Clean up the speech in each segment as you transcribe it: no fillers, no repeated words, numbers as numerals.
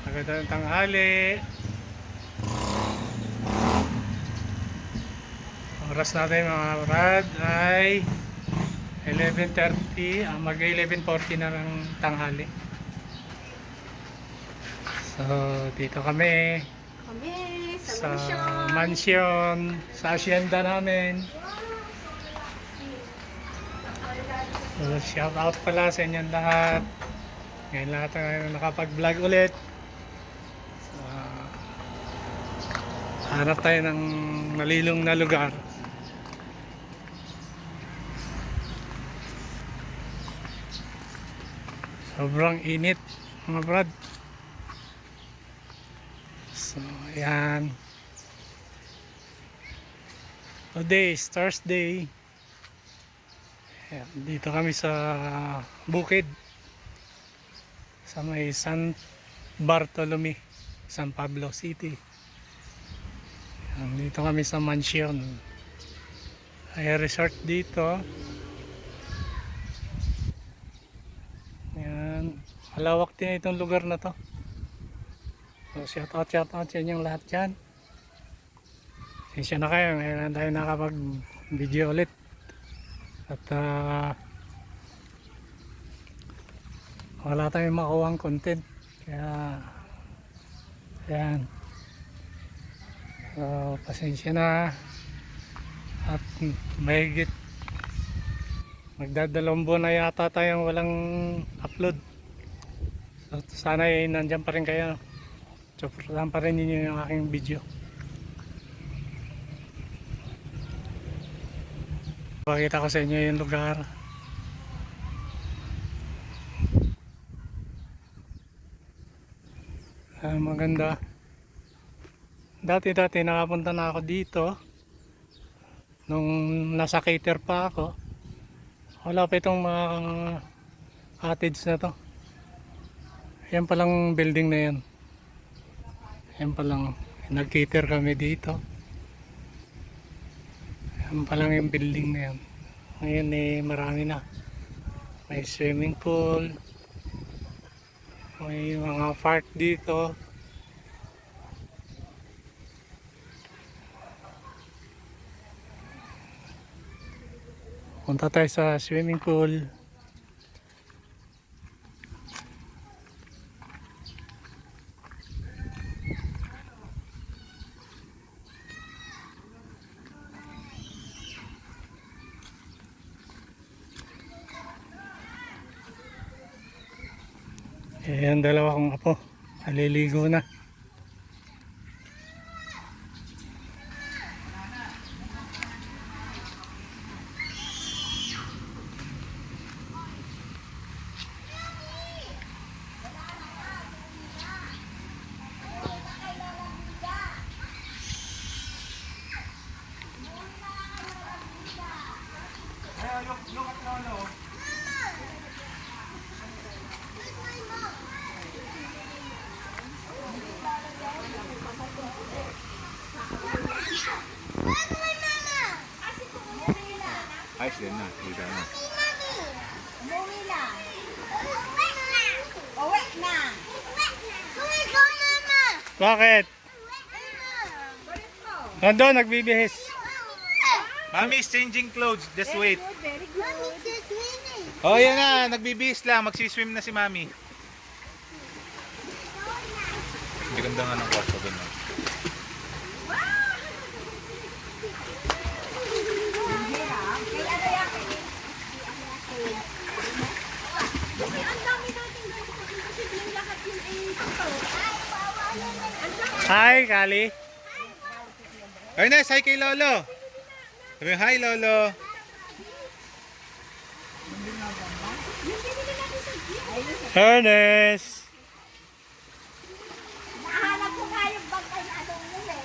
Magandang tanghali. Oras natin mga brad ay 11:30, mag 11:40 na ng tanghali. So dito kami Sa sa mansion, sa asyenda namin. So shout out pala sa inyong lahat. Ngayon lahat tayo nakapag-vlog ulit. So, hanap tayo ng malilong na lugar. Sobrang init mga brad. So ayan. Today is Thursday. Ayan, dito kami sa bukid sa may San Bartolome, San Pablo City. Ayan, dito kami sa mansion. Ay resort dito. Ayan, malawak din itong lugar na to. So shout out sa inyong lahat dyan. Sensya na kayo, ngayon tayo nakapag video ulit. At wala tayong makuha ang content. Kaya ayan. So pasensya na. At mahigit magdadalawang buwan na yata tayong walang upload. So sana ay nandyan pa rin kayo. Supportahan pa rin ninyo yung aking video. Pakita ko sa inyo yung lugar. Maganda. Dati nakapunta na ako dito nung nasa cater pa ako. Wala pa itong mga cottage na to. Yan palang building na yan. Yan palang nag-cater kami dito. Yan palang yung building na yan. Ngayon marami na. May swimming pool. May mga park dito. Punta tayo sa swimming pool. Ayan, dalawa kong apo. Aliligo na. Ayos din na, kita na. Umuwi na. Uwi na. Uwi ko, mama. Bakit? Nandun, nagbibihis. Mami is changing clothes, just wait. Very good. Mami, just winning. Oh, yan na, nagbibihis lang, magsiswim na si Mami. Hindi ganda nga ng kwarto doon. Hi, Kali. Ernest, hi kay Lolo. Sabi, hi Lolo. Ernest. Nahanap ko nga yung bag ay anong yun eh.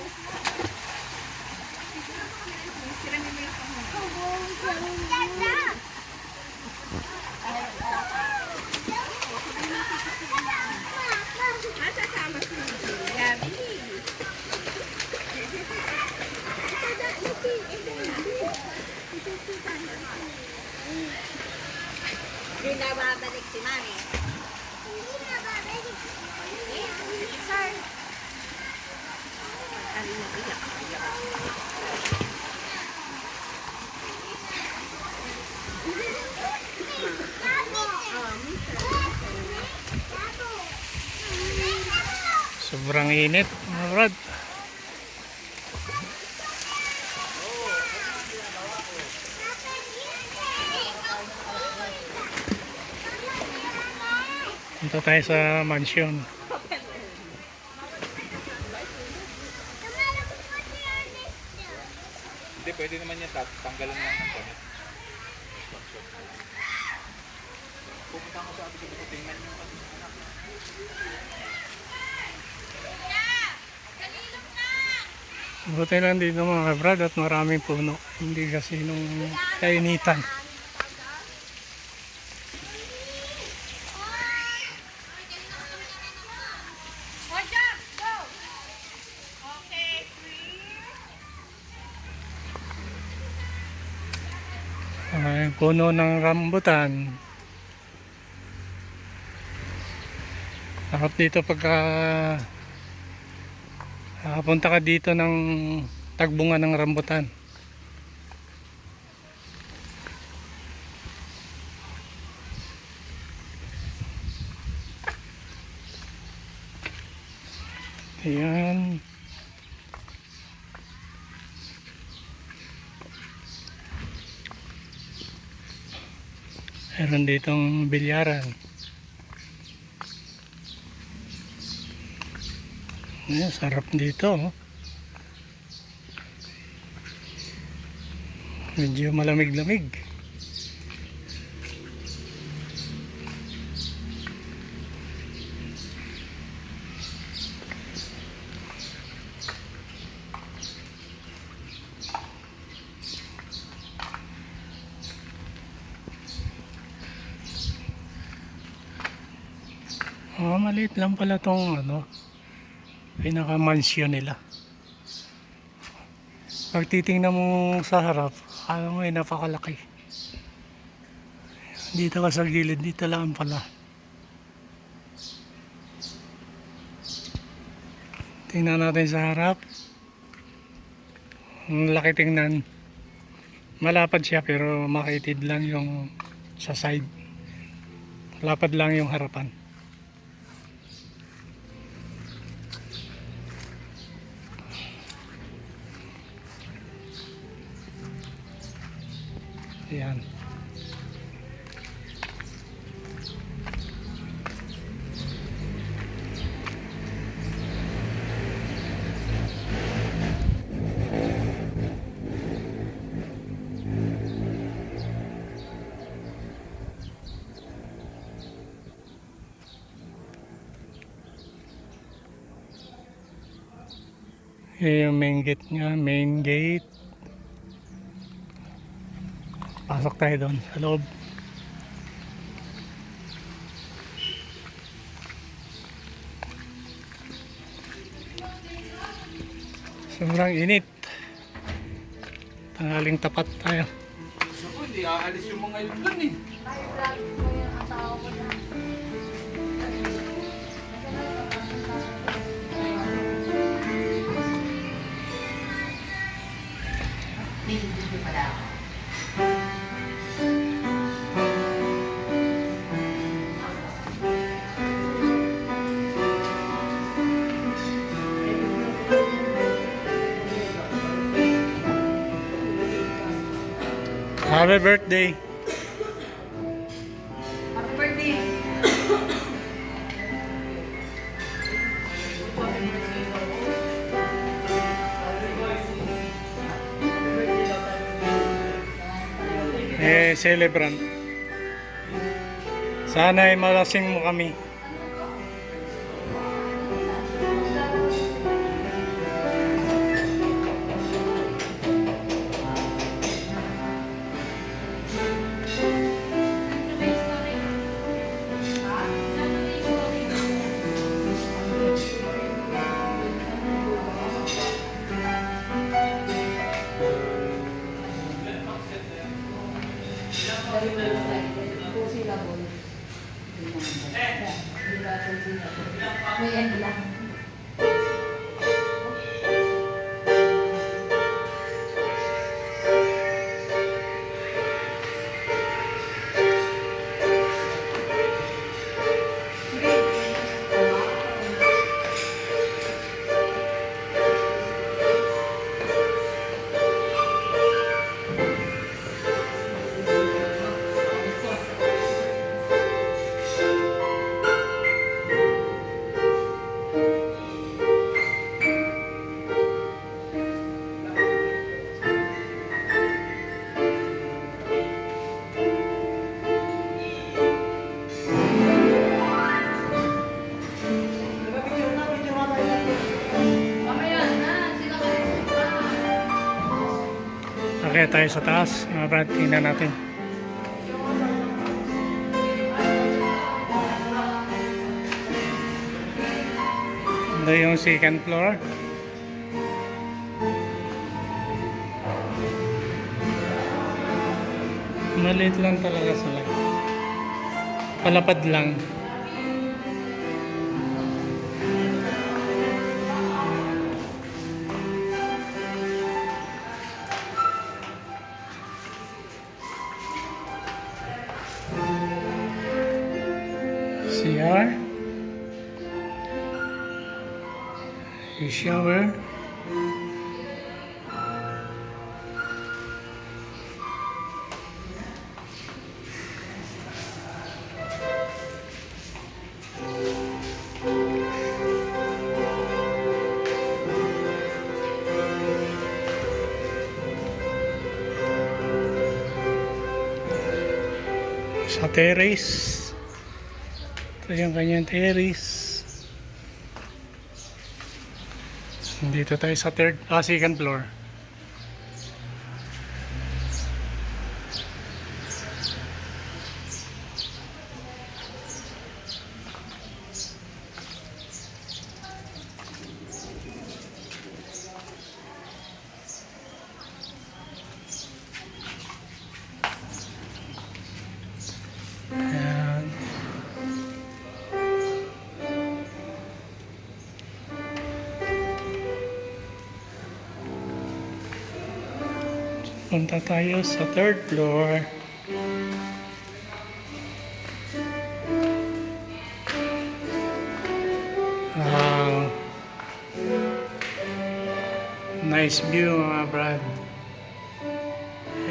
Hindi na babalik si Mami. Sobrang init, mga brad. Punta tayo sa mansion. Hindi, pwede naman yan. Tanggalan lang ng damit. Pupunta ko sa atin ko tingnan yung anak. Buti lang dito mga brad at maraming puno. Hindi kasi nung kainitan. Yung puno ng rambutan. Harap dito pagka punta ka dito ng tagbunga ng rambutan. Ayan. Meron ditong bilyaran. Ayan, sarap dito. Oh. Medyo malamig-lamig. Oh, maliit lang pala tong pinaka-mansyon nila. Pag titingnan mo sa harap, alam mo napakalaki. Dito ka sa gilid, dito lang pala. Tingnan natin sa harap. Ang laki tingnan. Malapad siya pero makitid lang yung sa side. Lapad lang yung harapan. Ayan. Yung main gate nga, main gate. Pasok tayo doon sa loob. Sobrang init. Tanghaling tapat tayo. Ako, hindi aalis yung mga ilong dun eh. Happy birthday. Happy birthday! Celebrant. Sana ay malasing mo kami. May end lang. Okay, tayo sa taas. Mga brad, tingnan natin. Ito yung second floor. Maliit lang talaga sila. Palapad lang. CR. A shower. Sa terrace. Ito yung kanyang terrace. Dito tayo sa second floor. Ayan. Punta tayo sa third floor. Nice view mga brad.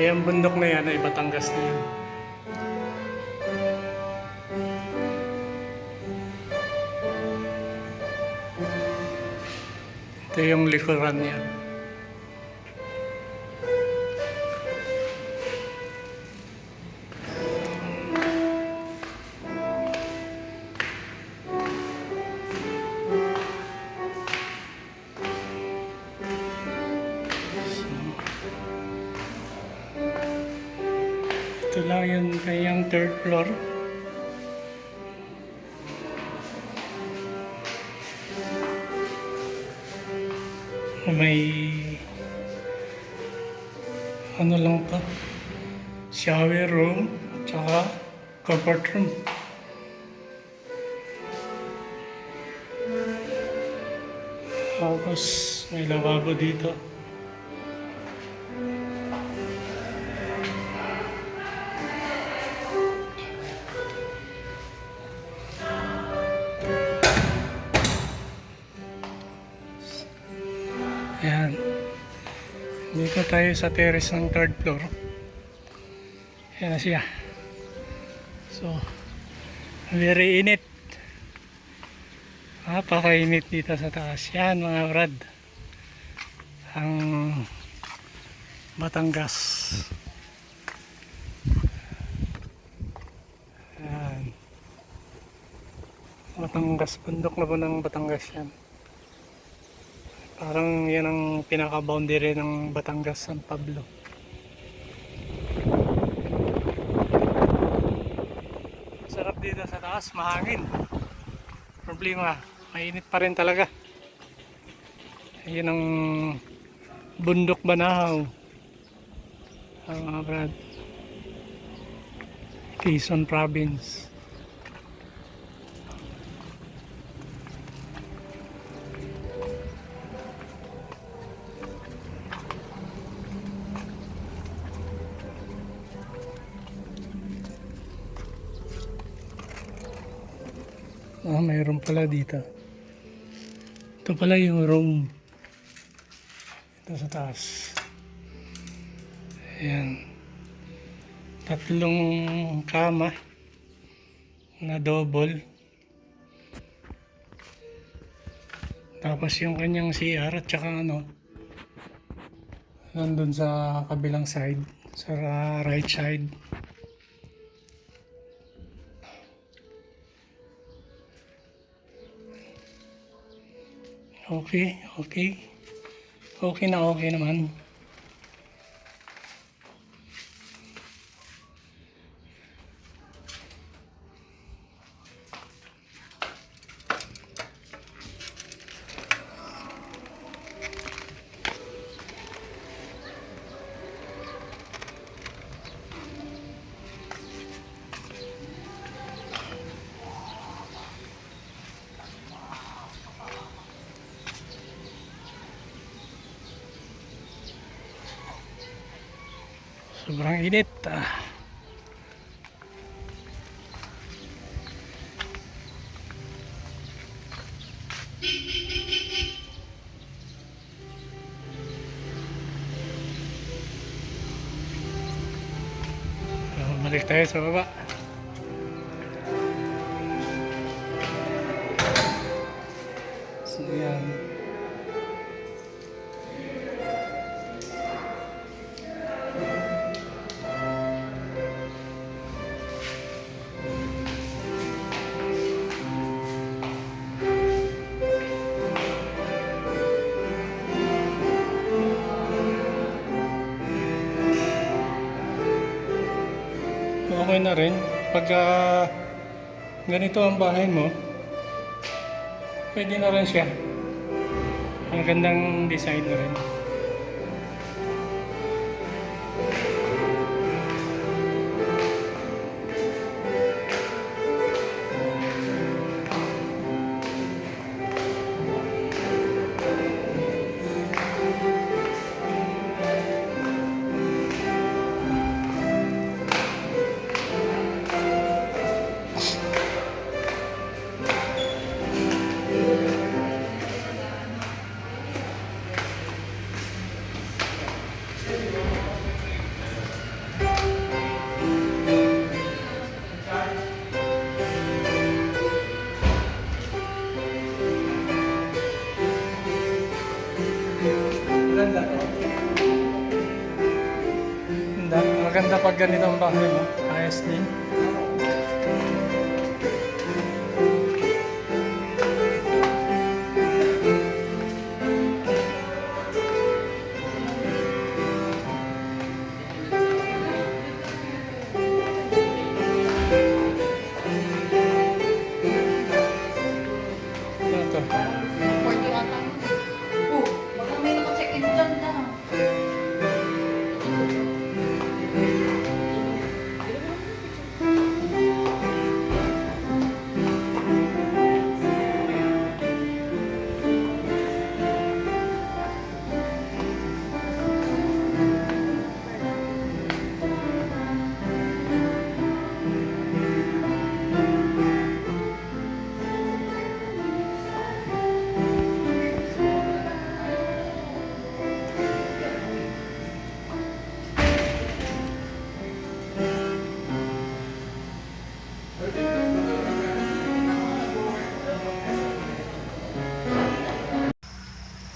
Yung bundok na yan ay Batangas na yan. Ito yung likuran niya. Ito lang yung kanyang third floor. May ano lang to, shower room at saka comfort room. Tapos may lavabo dito. Ayan. Dito tayo sa terrace ng third floor. Ayan na siya. So, very init. Napakainit dito sa taas. Yan mga brad. Ang Batangas. Ayan. Batangas. Bundok na po ng Batangas yan. Parang yan ang pinaka-boundary ng Batangas, San Pablo. Sarap dito sa taas, mahangin. Problema, mainit pa rin talaga. Yan ang bundok Banahaw. Mga brad. Quezon Province. Mayroon pala dito. Ito pala yung room. Ito sa taas. Ayan. 3 kama na double. Tapos yung kanyang CR at saka ano, nandun sa kabilang side, sa right side. Okay. Okay na okay naman. Sobrang init. So, balik tayo sa baba. So, yan. Okay na rin. Pagka ganito ang bahay mo, pwede na rin siya. Ang gandang design na rin. Maganda to. Maganda pag ganito ang bahay mo. Ayos din. Ano to? Kwarto ata. Oh, baka may naka-check-in dyan na.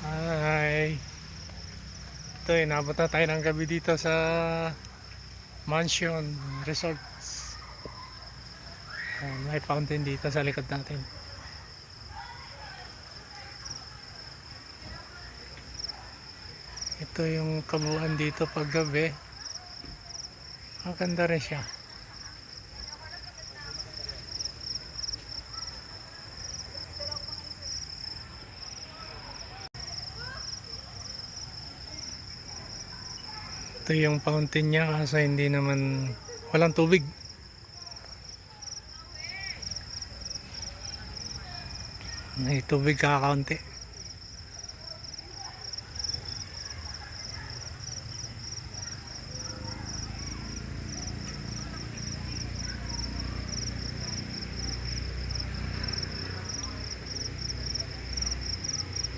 Hi. Ito, inabot na tayo ng gabi dito sa Mansion Resorts. May fountain dito sa likod natin. Ito yung kabuuan dito pag gabi. Maganda rin siya. Ito yung fountain niya kasi hindi naman walang tubig. May tubig kakaunti.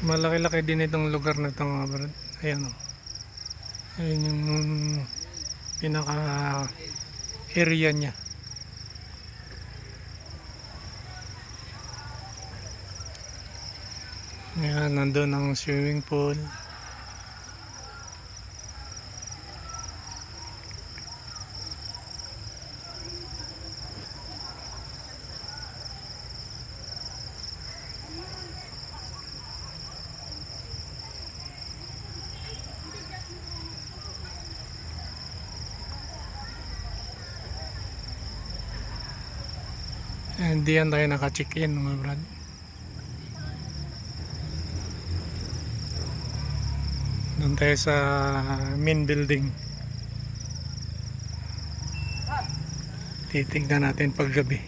Malaki-laki din itong lugar na ito mga brad. Ayan o. Ayun yung pinaka area niya. Ayan, nandun ang swimming pool. And diyan tayo naka-check-in mga brad. Doon tayo sa main building. Titignan natin pag gabi.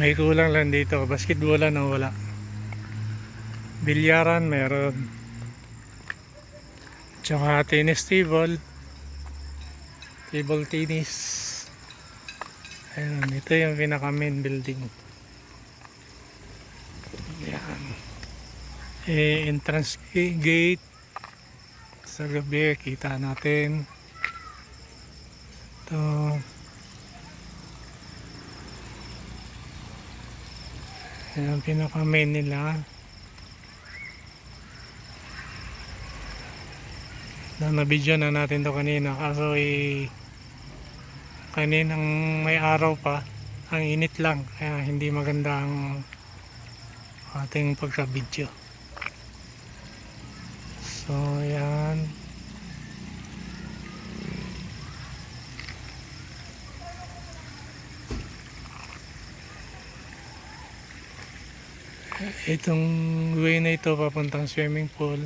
May kulang lang dito. Basketballan na wala. Bilyaran meron. Tsaka tennis table. Table tennis. Ayun, ito yung pinaka main building. Yan. Entrance gate. Sa gabi, kita natin. Ito. Yan ang pinaka main nila. Na-video na natin to kanina kaso kaninang may araw pa, ang init lang kaya hindi maganda ang ating pagka-video. So yan. Itong way na ito papuntang swimming pool.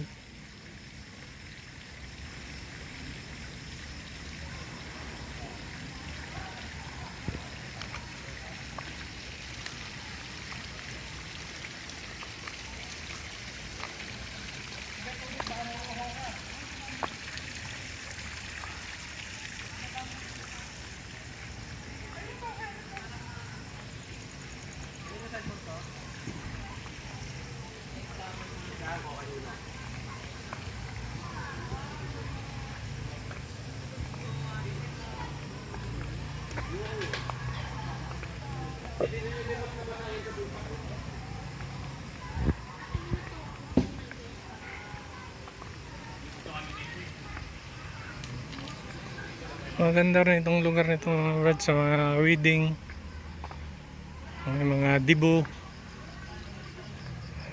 Maganda rin itong lugar nito mga brad, sa mga wedding, may mga dibo.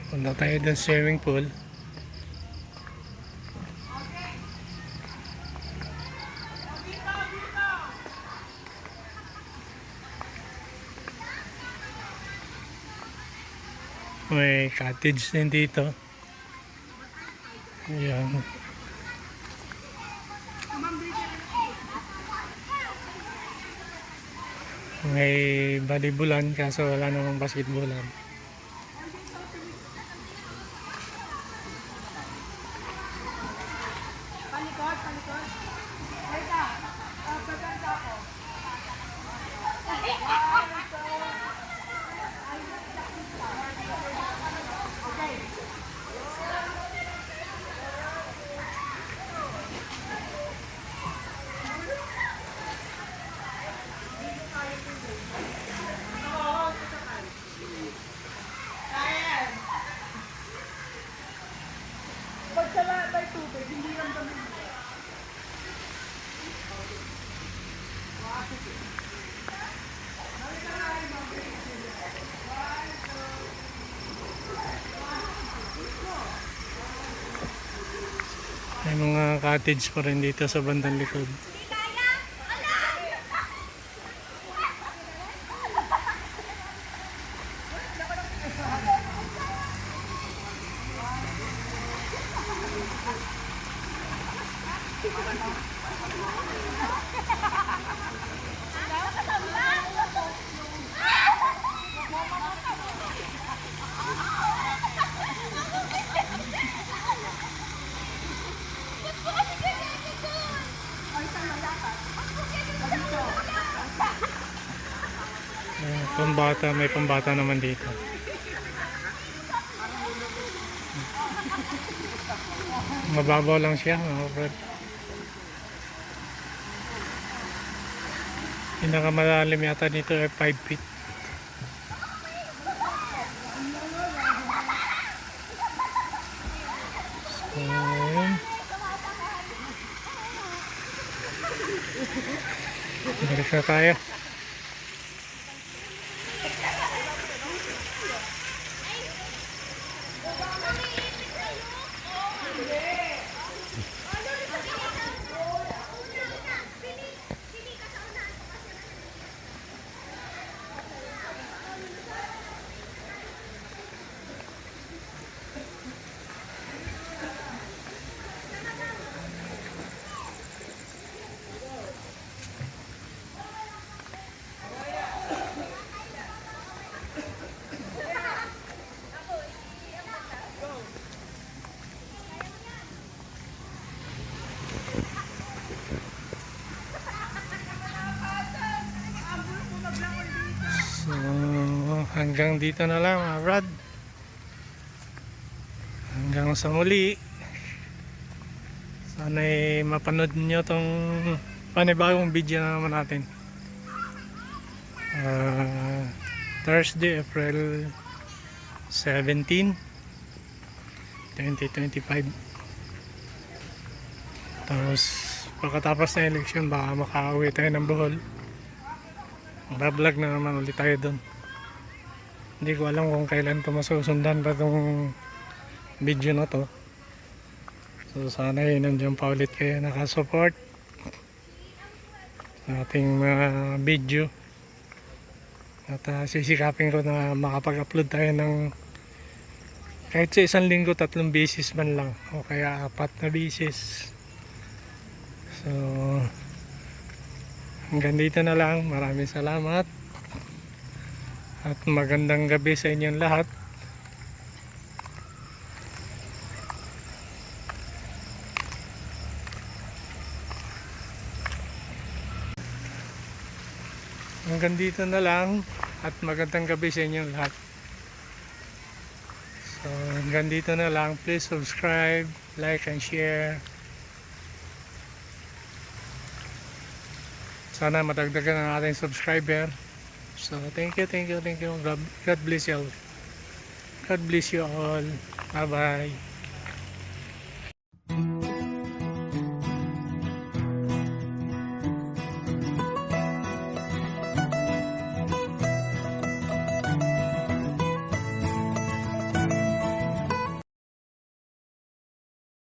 Punta tayo dun sa swimming pool. May cottage din dito. Ayan. May volleyballan kaso wala namang basketballan. May mga cottage pa rin dito sa bandang likod. Pambata, may pambata naman dito. Mababaw lang siya, mga brad. Pinakamalalim yata dito ay 5 feet. So, yun. Balik na tayo. So, hanggang dito na lang mga brad. Hanggang sa muli. Sana'y mapanood nyo tong panibagong video na naman natin. Thursday, April 17, 2025. Tapos pagkatapos ng election baka makauwi tayo ng Bohol. Vlog na naman ulit tayo doon. Hindi ko alam kung kailan ito masusundan pa itong video na to. So sana nandiyan pa ulit kayo nakasupport sa ating mga video. At sisikapin ko na makapag-upload tayo ng kahit sa isang linggo 3 beses man lang o kaya 4 na beses. So hanggang dito na lang. Maraming salamat at magandang gabi sa inyong lahat. Hanggang dito na lang at magandang gabi sa inyong lahat. So hanggang dito na lang. Please subscribe, like and share. Sana madagdagan ang ating subscriber. So thank you. God bless you all. God bless you all. Bye bye.